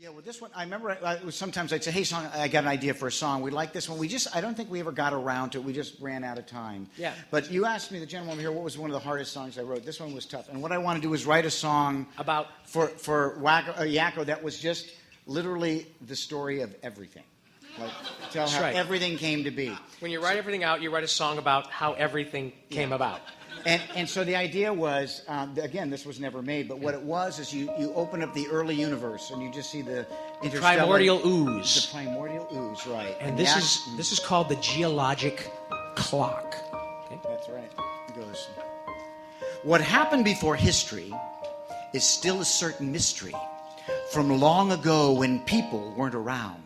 Yeah, well, this one, I remember sometimes I'd say, hey, song, I got an idea for a song. We like this one. I don't think we ever got around to it. We just ran out of time. Yeah. But you asked me, the gentleman here, what was one of the hardest songs I wrote. This one was tough. And what I want to do is write a song about for Yakko that was just literally the story of everything. Like, tell how everything came to be. When you write everything out, you write a song about how everything came about. And so the idea was, again, this was never made, but what it was is you open up the early universe and you just see the primordial ooze. The primordial ooze, right. And this is called the geologic clock. Okay? That's right. It goes, what happened before history is still a certain mystery from long ago when people weren't around.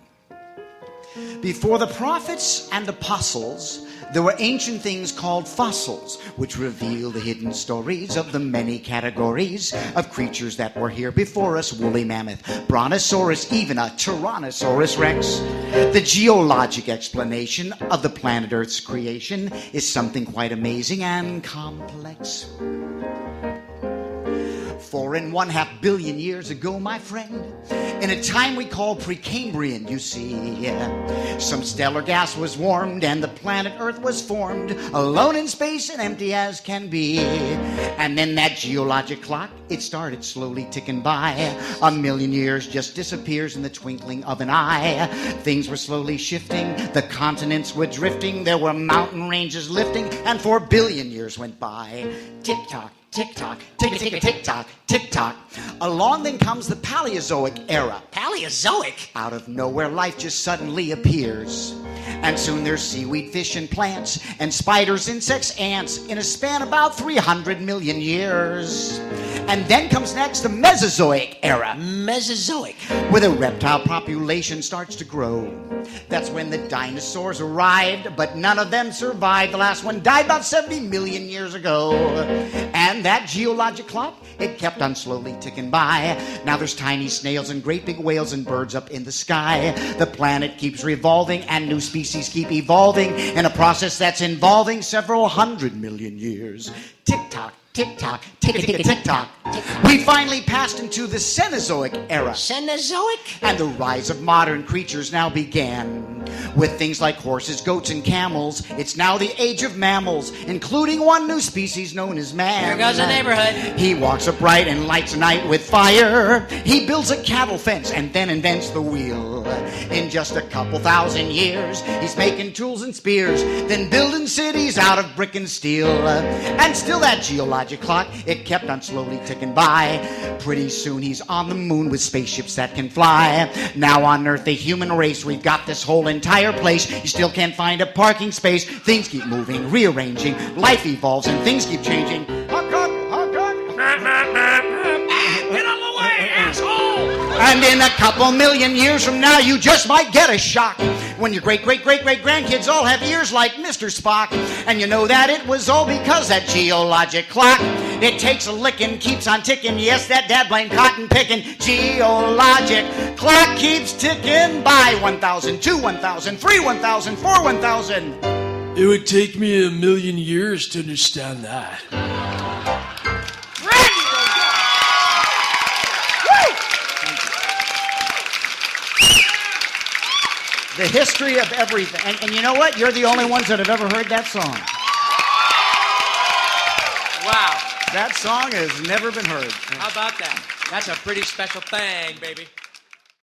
Before the prophets and apostles, there were ancient things called fossils, which reveal the hidden stories of the many categories of creatures that were here before us. Woolly mammoth, brontosaurus, even a tyrannosaurus rex. The geologic explanation of the planet Earth's creation is something quite amazing and complex. 4.5 billion years ago, my friend, in a time we call Precambrian, you see, some stellar gas was warmed and the planet Earth was formed, alone in space and empty as can be. And then that geologic clock, it started slowly ticking by. 1 million years just disappears in the twinkling of an eye. Things were slowly shifting, the continents were drifting, there were mountain ranges lifting, and 4 billion years went by. Tick-tock, tick-tock, tick-tick-tick-tock, tick-tock. Along then comes the Paleozoic Era. Paleozoic? Out of nowhere, life just suddenly appears. And soon there's seaweed, fish, and plants, and spiders, insects, ants, in a span about 300 million years. And then comes next the Mesozoic Era. Mesozoic. Where the reptile population starts to grow. That's when the dinosaurs arrived, but none of them survived. The last one died about 70 million years ago. And that geologic clock, it kept on slowly ticking by. Now there's tiny snails and great big whales and birds up in the sky. The planet keeps revolving and new species keep evolving in a process that's involving several 100 million years. Tick-tock, tick-tock, tick-tick-tick-tock. We finally passed into the Cenozoic Era. Cenozoic? And the rise of modern creatures now began. With things like horses, goats, and camels, it's now the age of mammals, including one new species known as man. Here goes the neighborhood. He walks upright and lights a night with fire. He builds a cattle fence and then invents the wheel. In just a couple thousand years, he's making tools and spears, then building cities out of brick and steel. And still that geologic clock, it kept on slowly ticking by. Pretty soon he's on the moon with spaceships that can fly. Now on Earth, the human race, we've got this whole entire place. You still can't find a parking space. Things keep moving, rearranging. Life evolves and things keep changing. Honk, honk, honk, honk. Get out of the way, asshole! And in a couple million years from now, you just might get a shock when your great-great-great-great-grandkids all have ears like Mr. Spock. And you know that it was all because that geologic clock, it takes a licking, keeps on ticking. Yes, that dad-blame cotton picking geologic clock keeps ticking by 1,000, 2, 1,000, 3, 1,000, 4, 1,000. It would take me 1 million years to understand that. Randy Rogel! The history of everything. And you know what? You're the only ones that have ever heard that song. Wow. That song has never been heard. How about that? That's a pretty special thing, baby.